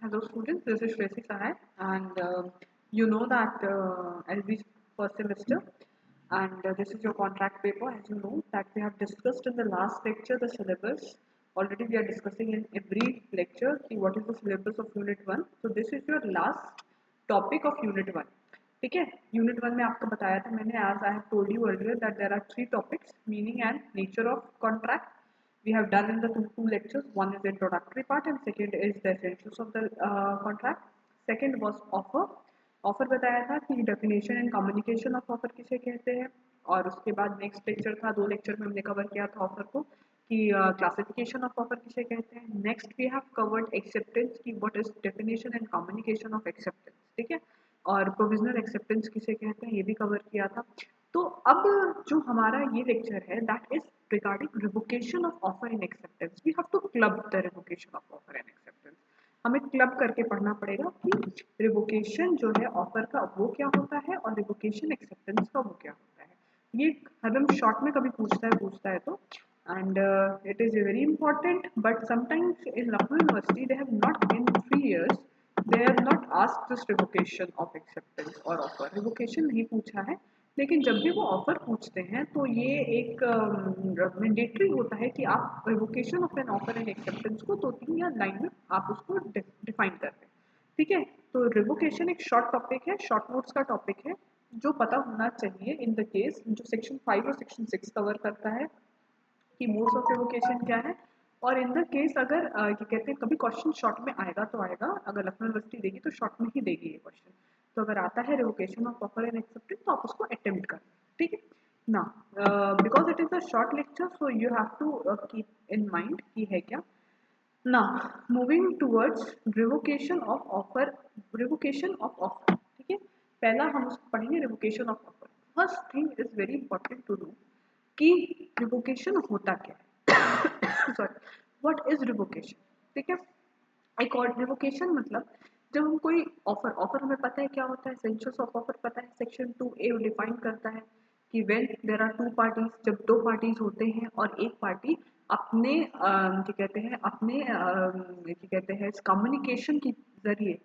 Hello students, this is Shreya Sahai and you know that LV first semester and this is your contract paper. As you know that we have discussed in the last lecture the syllabus. Already we are discussing in every lecture what is the syllabus of unit 1. So this is your last topic of unit 1. ठीक है, unit 1 में आपको बताया था मैंने, as I have told you earlier that there are 3 topics: meaning and nature of contract. We have done in the two lectures. One is the introductory part and second is the essentials of the contract. Second was offer. Offer बताया था कि definition and communication of offer किसे कहते हैं, और उसके बाद next lecture था, 2 लेक्चर में हमने कवर किया था ऑफर को कि क्लासिफिकेशन ऑफ ऑफर किसे कहते हैं. Next we have covered acceptance की what is definition and communication of acceptance. ठीक है, और प्रोविजनल एक्सेप्टेंस किसे कहते हैं ये भी कवर किया था. तो अब जो हमारा ये लेक्चर है that is regarding revocation of offer in acceptance. We have to club the revocation of offer in acceptance. हमें क्लब करके पढ़ना पड़ेगा कि रिवोकेशन जो है ऑफर का वो क्या होता है और रिवोकेशन एक्सेप्टेंस का वो क्या होता है. ये हरदम शॉर्ट में कभी पूछता है तो and it is very important, but sometimes in Lucknow University they have not, in 3 years they have not asked this revocation of acceptance or offer. revocation नहीं पूछा है, लेकिन जब भी वो ऑफर पूछते हैं तो ये एक मैंडेटरी होता है कि आप revocation of an offer and acceptance को 2-3 या लाइन में आप उसको डिफाइन कर दें. ठीक है, तो रिवोकेशन एक शॉर्ट टॉपिक है, शॉर्ट नोट्स का टॉपिक है जो पता होना चाहिए इन द केस, जो सेक्शन 5 और सेक्शन 6 कवर करता है कि मोड्स ऑफ रिवोकेशन क्या है. और इन द केस अगर ये कहते हैं कभी क्वेश्चन शॉर्ट में आएगा तो आएगा, अगर लखनऊ यूनिवर्सिटी देगी तो शॉर्ट में ही देगी ये क्वेश्चन. तो अगर आता है revocation of offer and acceptance तो आप उसको अटेम्प्ट कर. ठीक है ना, because it is a short lecture so you have to keep in mind कि है क्या. ना moving towards revocation of offer. Revocation of offer, ठीक है, पहला हम उसको पढ़ेंगे revocation of offer. First thing is very important to know कि रिवोकेशन होता क्या है. Sorry, what is revocation. ठीक है, एक और रिवोकेशन मतलब जब हम कोई ऑफर, ऑफर हमें पता है क्या होता है, एसेंशियल्स ऑफ ऑफर पता है, सेक्शन 2A डिफाइन करता है कि व्हेन देयर आर 2 पार्टीज, जब 2 पार्टीज होते हैं और एक पार्टी अपने क्या कहते हैं अपने क्या कहते हैं कम्युनिकेशन के जरिए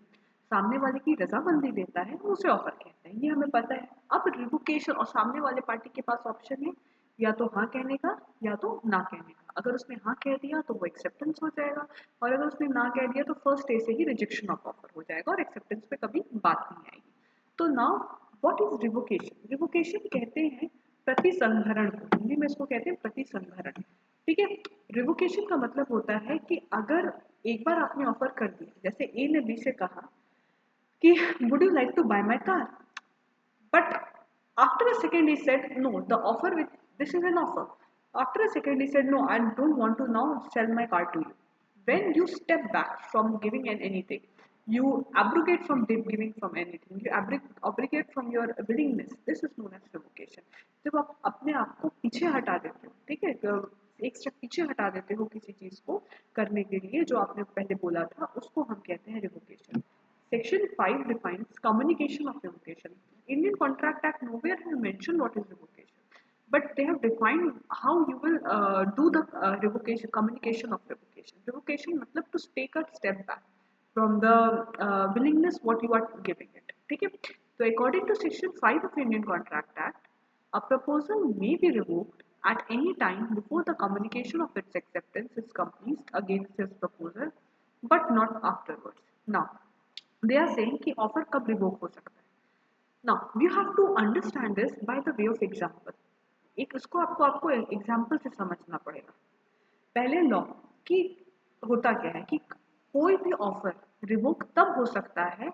सामने वाले की रजामंदी देता है, वो उसे ऑफर कहते हैं, ये हमें पता है. अब रिवोकेशन, और सामने वाले पार्टी के पास ऑप्शन है या तो हाँ कहने का या तो ना कहने का. अगर उसने हाँ कह दिया तो वो एक्सेप्टेंस हो जाएगा, और अगर उसने ना कह दिया तो फर्स्ट डे से ही रिजेक्शन ऑफ ऑफर हो जाएगा और एक्सेप्टेंस पे कभी बात नहीं आएगी. तो now what is revocation. Revocation कहते हैं प्रतिसंहरण को, हिंदी में इसको कहते हैं प्रतिसंहरण. ठीक है, रिवोकेशन का मतलब होता है कि अगर एक बार आपने ऑफर कर दिया, जैसे ए ने बी से कहा कि would you like to buy my car, but after a second he said no, the offer with this is an offer. After a second he said no, I don't want to now sell my car to you. When you step back from giving an anything, you abrogate from giving from anything, you abrogate from your willingness. This is known as revocation. जब आप अपने आप को पीछे हटा देते हो, ठीक है, एक स्टेप पीछे हटा देते हो किसी चीज को करने के लिए जो आपने पहले बोला था, उसको हम कहते हैं revocation. Section 5 defines communication of revocation. Indian Contract Act nowhere has mentioned what is revocation, but they have defined how you will do the revocation, communication of revocation. Revocation मतलब to take a step back from the willingness what you are giving it. ठीक है, तो according to Section 5 of Indian Contract Act, a proposal may be revoked at any time before the communication of its acceptance is complete against his proposal, but not afterwards. Now, they are saying कि offer कब revoke हो सकता है. Now you have to understand this by the way of example. एक इसको आपको example से समझना पड़ेगा. पहले लॉ कि होता क्या है कि कोई भी ऑफर रिवोक तब हो सकता है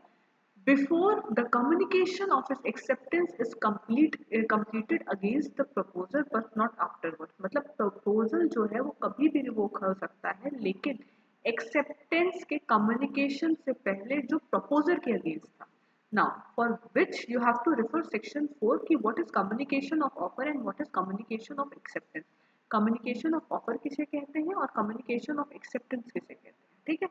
before the communication of its acceptance is completed against the proposal but not afterward. मतलब प्रपोजल जो है वो कभी भी रिवोक हो सकता है, लेकिन एक्सेप्टेंस के कम्युनिकेशन से पहले जो प्रपोजल के अगेंस्ट था. Now, for which you have to refer section 4 कि what is communication of offer and what is communication of acceptance. Communication of offer किसे कहते हैं और communication of acceptance किसे कहते हैं. ठीक है,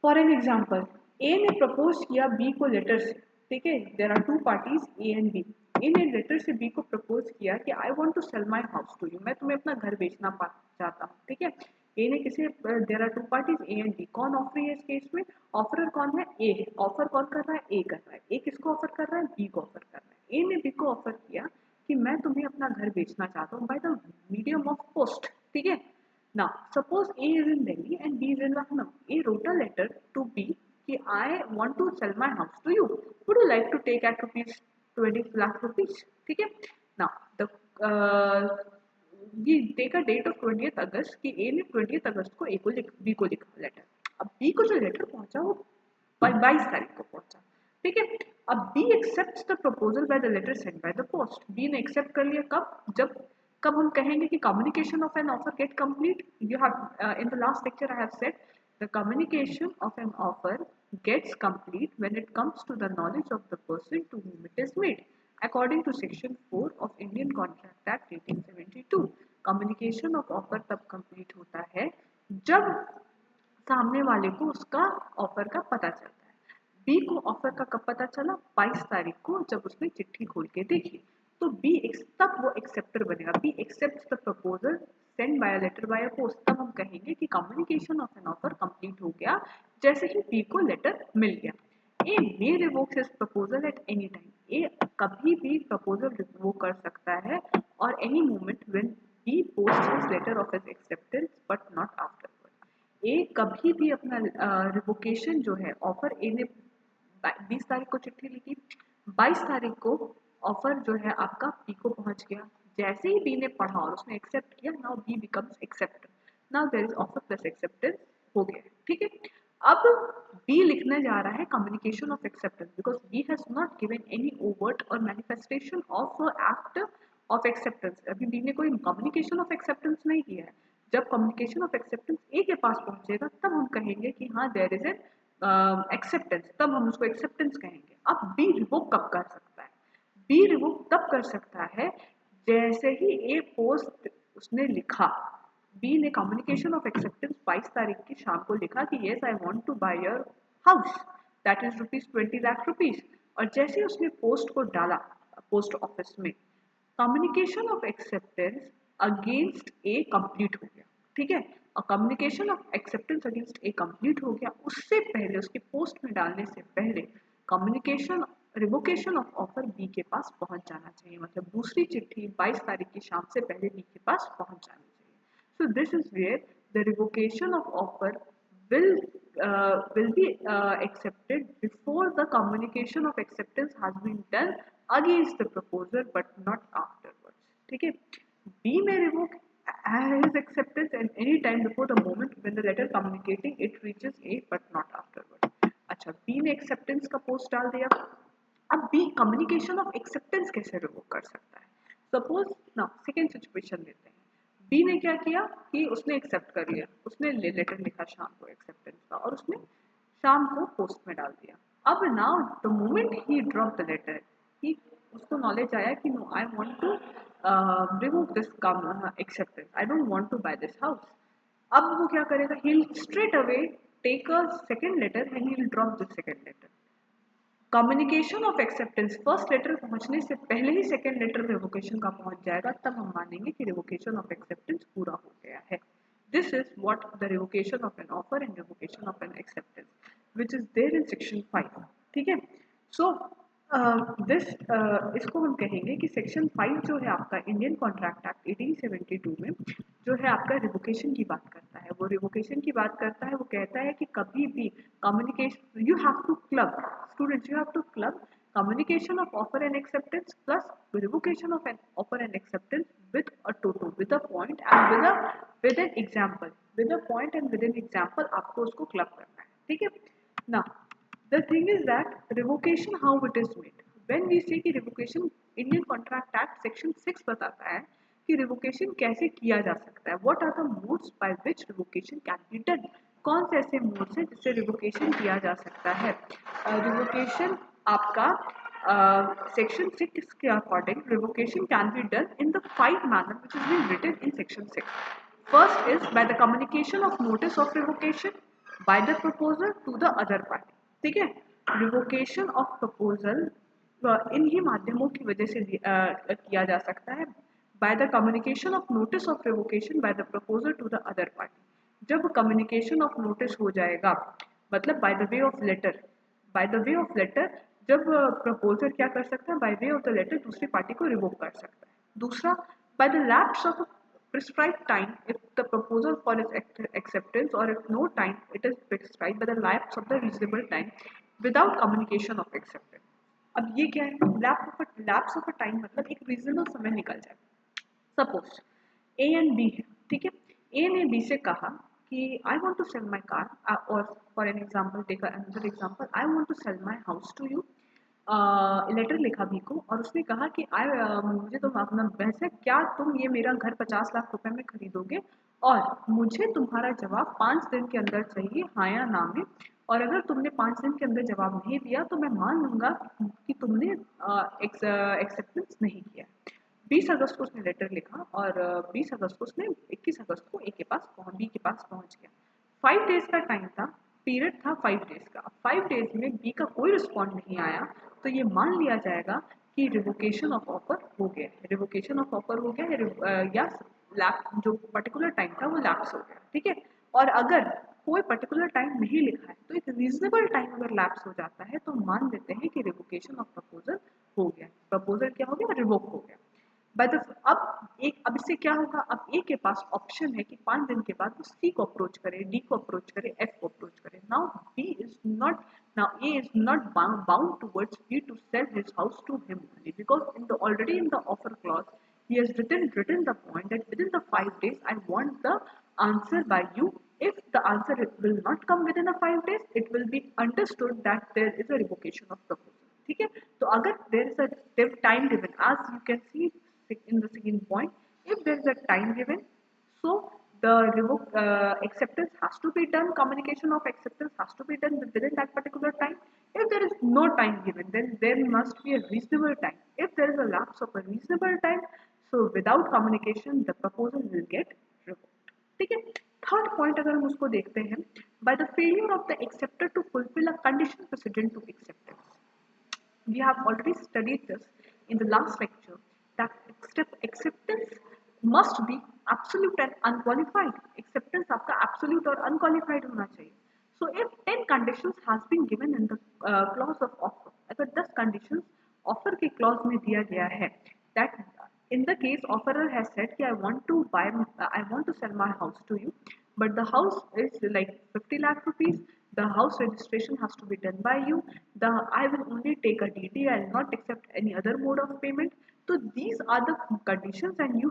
फॉर एन एग्जाम्पल, ए ने प्रपोज किया बी को लेटर से. ठीक है, there are 2 parties A and B. A ने लेटर से बी को प्रपोज किया कि I want to sell my house to you, मैं तुम्हें अपना घर बेचना चाहता हूँ. ठीक है, ए ने किसे, there are two parties A and B, कौन ऑफर है इस केस में, ऑफरर कौन है, ए है, ऑफर कौन कर रहा है, ए कर रहा है, ए किसको ऑफर कर रहा है, बी को ऑफर कर रहा है, ए ने बी को ऑफर किया कि मैं तुम्हें अपना घर बेचना चाहता हूँ by the medium of post, ठीक है। Now, suppose A is in Delhi and B is in Lucknow. A wrote a letter to B कि I want to sell my house to you. Would you like to take at rupees 20 lakh rupees? ठीक है. Now, the ये take a date of 20th अगस्त कि A ने 20th अगस्त को A को B को लिखा लेटर. अब B को जो लेटर पहुंचा वो 22 तारीख को पहुंचा, ठीक है। अब B accepts the proposal by the letter sent by the post. B ने accept कर लिया कब, कब हम कहेंगे कि communication of an offer get complete. You have in the last lecture I have said the communication of an offer gets complete when it comes to the knowledge of the person to whom it is made according to section 4 of Indian Contract Act 1872. communication of offer तब complete होता है जब सामने वाले को उसका offer का पता चलता है। बी को ऑफर का कब पता चला, 22 तारीख को जब उसने चिट्ठी खोल के देखी, तो बी तब वो एक्सेप्टर बनेगा। B accept the proposal send by letter by post, तब हम कहेंगे कि communication of an offer complete हो गया जैसे ही बी को लेटर मिल गया। A may revoke his proposal at any time, A कभी भी प्रपोजल रिवोक कर सकता है और any moment when B post his letter of his acceptance but not after. A कभी भी अपना रिवोकेशन जो है, ऑफर ए ने 20 तारीख को चिट्ठी लिखी, 22 तारीख को ऑफर जो है आपका बी को पहुंच गया। जैसे ही बी ने पढ़ा और उसने एक्सेप्ट किया, now B becomes acceptor, now there is offer plus acceptance हो गया, ठीक है। अब बी लिखने जा रहा है communication of acceptance because B has not given any overt or manifestation of act of acceptance. अभी बी ने कोई कम्युनिकेशन ऑफ एक्सेप्टेंस नहीं किया है। जब कम्युनिकेशन ऑफ एक्सेप्टेंस ए के पास पहुंचेगा तब हम कहेंगे कि हाँ देयर इज एन एक्सेप्टेंस, तब हम उसको एक्सेप्टेंस कहेंगे। अब बी रिवोक कब कर सकता है, बी रिवोक तब कर सकता है जैसे ही ए पोस्ट उसने लिखा, बी ने कम्युनिकेशन ऑफ एक्सेप्टेंस 22 तारीख की शाम को लिखा कि yes I want to buy your house that is ₹20 lakh और जैसे ही उसने पोस्ट को डाला पोस्ट ऑफिस में, communication of acceptance against A complete हो गया, ठीक है। और communication of acceptance against A complete हो गया, उससे पहले उसके पोस्ट में डालने से पहले communication revocation of offer B के पास पहुंच जाना चाहिए, मतलब दूसरी चिट्ठी 22 तारीख की शाम से पहले बी के पास पहुंच जानी चाहिए। So this is where the revocation of offer will be accepted before the communication of acceptance has been done against the proposer but not afterwards, ठीक है। B may revoke his acceptance at any time before the moment when the letter communicating it reaches A but not afterwards। अच्छा, B ने acceptance का post डाल दिया, अब B communication of acceptance कैसे revoke कर सकता है। सपोज ना सेकेंड सिचुएशन लेते हैं, बी ने क्या किया कि उसने एक्सेप्ट कर लिया, उसने लेटर लिखा शाम को एक्सेप्टेंस का और उसने शाम को पोस्ट में डाल दिया। अब now the moment he drop the letter, ही उसको नॉलेज आया कि no I want to revoke this acceptance, I don't want to buy this house. अब वो क्या करेगा, he will straight away take a second letter and he will drop the second letter. Communication of acceptance, first letter पहुंचने से पहले ही second letter revocation का पहुंच जाएगा, तब हम मानेंगे कि रिवोकेशन ऑफ एक्सेप्टेंस पूरा हो गया है। This is what the revocation of an offer and revocation of an acceptance which is there in section 5, ठीक है। सो इसको हम कहेंगे कि सेक्शन 5 जो है आपका इंडियन कॉन्ट्रैक्ट एक्ट 1872 में जो है आपका रिवोकेशन की बात करता है, वो रिवोकेशन की बात करता है। वो कहता है कि कभी भी communication you have to club students, you have to club communication of offer and acceptance plus revocation of an offer and acceptance with a toto, with a point and with an example, with a point and with an example आपको उसको club करना है, ठीक है। Now the thing is that revocation how it is made, when we say कि revocation Indian Contract Act section 6 बताता है कि revocation कैसे किया जा सकता है, what are the modes by which revocation can be done, कौन से ऐसे मोड्स हैं जिससे रिवोकेशन किया जा सकता है। रिवोकेशन आपका सेक्शन 6 के according revocation can be done in the 5 manner which is been written in section 6। First is by the communication of notice of revocation by the proposal to the other party, ठीक है। Revocation of proposal इन्हीं माध्यमों की वजह से किया जा सकता है, by the communication of notice of revocation by the proposal to the other party. जब कम्युनिकेशन ऑफ नोटिस हो जाएगा, मतलब by the way of letter, by the way of letter जब प्रपोजर क्या कर सकता है, by way of the letter दूसरी पार्टी को रिवोक कर सकता है। दूसरा, by the lapse of prescribed time if the proposal for its acceptance, or if no time it is prescribed by the lapse of the reasonable time without communication of acceptance। अब ये क्या है, lapse of a time मतलब एक reasonable समय निकल जाए। Suppose A and B है, ठीक है, ए ने बी से कहा कि I want to sell my car, और for an example take another example, I want to sell my house to you. Letter लिखा बी को और उसने कहा कि मुझे तुम अपना बहस है क्या, तुम ये मेरा घर 50 लाख रुपए में खरीदोगे और मुझे तुम्हारा जवाब 5 दिन के अंदर चाहिए, हाँ या ना में। और अगर तुमने 5 दिन के अंदर जवाब नहीं दिया तो मैं मान लूंगा कि तुमने एक्सेप्टेंस नहीं किया। 20 अगस्त को उसने लेटर लिखा और 20 अगस्त को उसने 21 अगस्त को ए के पास बी के पास पहुंच गया। 5 डेज का टाइम था, पीरियड था 5 डेज का। 5 डेज में बी का कोई रिस्पॉन्ड नहीं आया तो ये मान लिया जाएगा कि रिवोकेशन ऑफ ऑफर हो गया है, रिवोकेशन ऑफ ऑफर हो गया है, या लैप जो पर्टिकुलर टाइम था वो लैप्स हो गया, ठीक है। और अगर कोई पर्टिकुलर टाइम नहीं लिखा है तो एक रीजनेबल टाइम अगर लैप्स हो जाता है तो मान लेते हैं कि रिवोकेशन ऑफ प्रपोजल हो गया, प्रपोजल क्या हो गया, रिवोक हो गया। बाय द अब इससे क्या होगा, अब ए के पास ऑप्शन है कि 5 दिन के बाद वो सी को अप्रोच करे, डी को अप्रोच करे, एफ को अप्रोच करे। Now B is not, now A is not bound towards B to sell his house to him only, because in the already in the offer clause he has written the point that within the 5 days I want the answer by you. If the answer will not come within the 5 days, it will be understood that there is a revocation of proposal, ठीक है। तो अगर there is a time given, as you can see in the second point, if there is a time given, so the acceptance has to be done, communication of acceptance has to be done within that particular time. If there is no time given, then there must be a reasonable time. If there is a lapse of a reasonable time, so without communication the proposal will get revoked, ठीक है। Third point अगर हम उसको देखते हैं, by the failure of the acceptor to fulfill a condition precedent to acceptance, we have already studied this in the last lecture that acceptance must be absolute and unqualified। acceptance आपका absolute और unqualified होना चाहिए। so if 10 conditions has been given in the clause of offer, अगर 10 conditions offer के clause में दिया गया है, that in the case offerer has said कि I want to sell my house to you, but the house is like 50 lakh rupees, the house registration has to be done by you, I will only take a DD, I will not accept any other mode of payment। so these are the conditions and you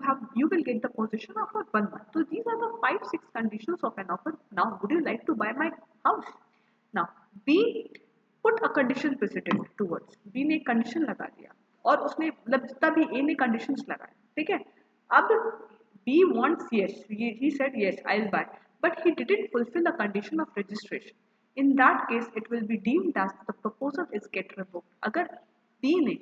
will get the possession of a 1 month। so these are the 5-6 conditions of an offer। now would you like to buy my house? now B put a condition precedent towards, B ने condition लगा दिया और उसने मतलब जितना भी A ने conditions लगाए, ठीक है। अब B wants yes, he said yes I'll buy, but he didn't fulfill the condition of registration। in that case it will be deemed as the proposal is get revoked। अगर B ने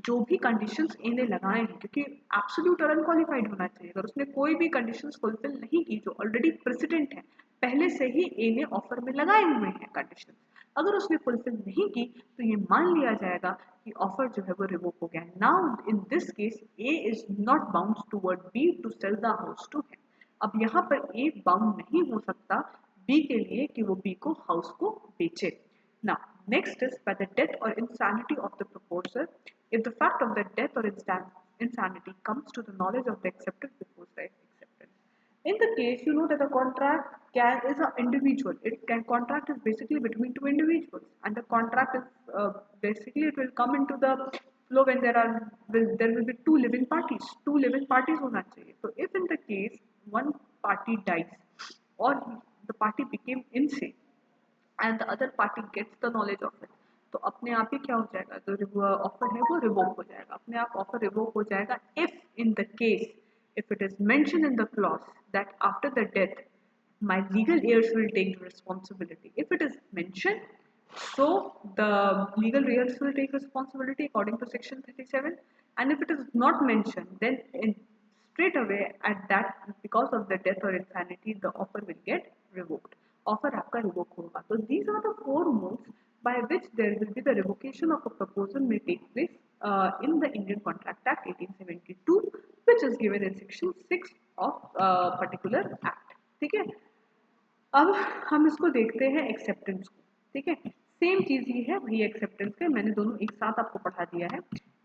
जो भी conditions ए ने लगाए हैं, क्योंकि absolute और unqualified होना चाहिए, अगर उसने कोई भी कंडीशंस फुलफिल नहीं की जो ऑलरेडी प्रेसिडेंट है, पहले से ही ए ने ऑफर में लगाए हुए हैं कंडीशंस, अगर उसने फुलफिल नहीं की तो ये मान लिया जाएगा कि ऑफर जो है वो रिवोक हो गया। Now in this case A is not bound toward B to sell the house to him. अब यहाँ पर ए बाउंड नहीं हो सकता बी के लिए कि वो बी को हाउस को बेचे। Now, next is by the death or insanity of the proposer, if the fact of the death or insanity comes to the knowledge of the accepted before the acceptance। In the case, you know that the contract is an individual. Contract is basically between two individuals, and the contract is basically it will come into the flow when there will be two living parties. Two living parties होना चाहिए। So if in the case one party dies or the party became insane and the other party gets the knowledge of it, तो अपने आप ही क्या हो जाएगा, जो offer है वो रिवोक हो जाएगा, अपने आप ऑफर रिवोक हो जाएगा। If in the case if it is mentioned in the clause that after the death my legal heirs will take the responsibility, if it is mentioned, so the legal heirs will take responsibility according to section 37, and if it is not mentioned then straight away at that because of the death or insanity the offer will get revoked, offer आपका revoke होगा। So these are the 4 modes by which there will be the revocation of a proposal may take place in the Indian Contract Act 1872, which is given in section 6 of particular act, ठीक है। अब हम इसको देखते हैं acceptance को, ठीक है। सेम चीज ही है, वही एक्सेप्टेंस है, मैंने दोनों एक साथ आपको पढ़ा दिया है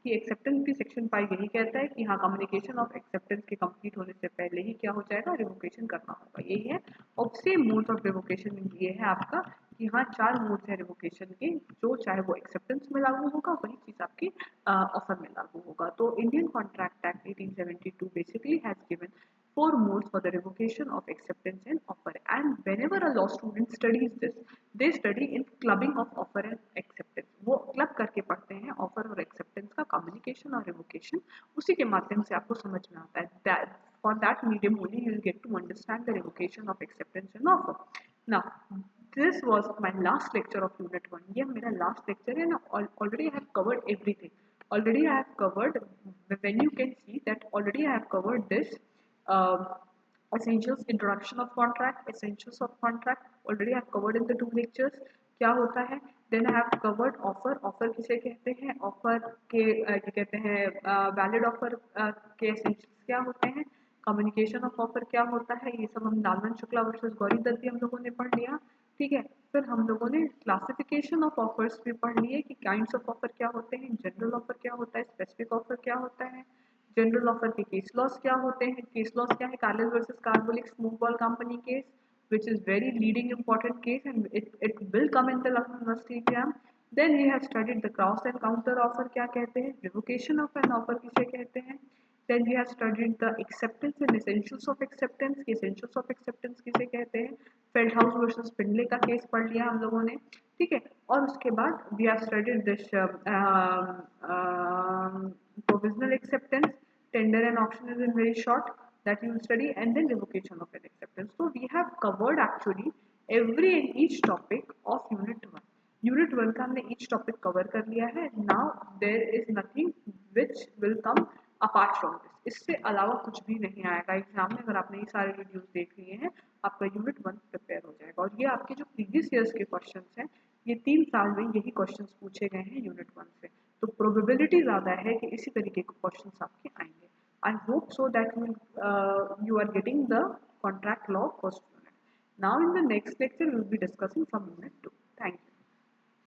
कि एक्सेप्टेंस की सेक्शन 5 यही कहता है कि हाँ कम्युनिकेशन ऑफ एक्सेप्टेंस के कंप्लीट होने से पहले ही क्या हो जाएगा, रिवोकेशन करना होगा, यही है। और सेम मोड्स ऑफ रिवोकेशन ये है आपका कि हाँ 4 मोड्स है रिवोकेशन के, जो चाहे वो एक्सेप्टेंस में लागू होगा वही चीज आपकी ऑफर में लागू होगा। तो Indian contract act 1872 basically has given 4 modes for the revocation of acceptance and offer. And whenever a law student studies this, they study in clubbing of offer and acceptance. वो क्लब करके पढ़ते हैं offer और acceptance का communication और revocation, उसी के माध्यम से आपको समझ में आता है। That for that medium only you will get to understand the revocation of acceptance and offer. Now this was my last lecture of unit 1. ये मेरा last lecture है ना, already I have covered everything. Already I have covered, when you can see that already I have covered this um, essentials, introduction of contract, essentials of contract already I have covered in the 2 lectures. क्या होता है, then I have covered offer, offer किसे कहते हैं, offer के क्या कहते हैं, valid offer के essentials क्या होते हैं, communication of offer क्या होता है, ये सब हम नालवन शुक्ला वर्सेस गौरी दत्ती हम लोगों ने पढ़ लिया, ठीक है। फिर हम लोगों ने क्लासिफिकेशन ऑफ ऑफर्स भी पढ़ लिए कि काइंड्स ऑफ ऑफर क्या होते हैं, जनरल ऑफर क्या होता है, स्पेसिफिक ऑफर क्या होता है, जनरल ऑफर के केस लॉस क्या होते हैं, केस लॉस क्या है, Carlos versus carbolic smoke ball company case, which is very leading important case and it will come in the Lucknow University exam. Then we have studied the cross and counter offer क्या कहते हैं, revocation of an offer किसे कहते हैं, then we have studied the acceptance and essentials of acceptance, essentials of acceptance किसे कहते हैं, फेल्डहाउस versus Findlay का केस पढ़ लिया हम लोगों ने, ठीक है। और उसके बाद we have studied this provisional acceptance, tender and auction is in very short that you will study, and then revocation of an acceptance. So we have covered actually every and each topic of unit 1. Unit 1 का हमने each topic cover कर लिया है। Now there is nothing which will come apart from this, इससे अलावा कुछ भी नहीं आएगा एग्जाम में। अगर आपने ये सारे वीडियोस देख लिए हैं, आपका यूनिट 1 प्रिपेयर हो जाएगा। और ये आपके जो प्रीवियस ईयर्स के क्वेश्चंस हैं, ये 3 साल में यही क्वेश्चंस पूछे गए हैं यूनिट 1 से, तो प्रोबेबिलिटी ज़्यादा है कि इसी तरीके के क्वेश्चंस आपके आएंगे। I hope so that you are getting the contract law first unit. Now in the next lecture we will be discussing from unit 2. Thank you.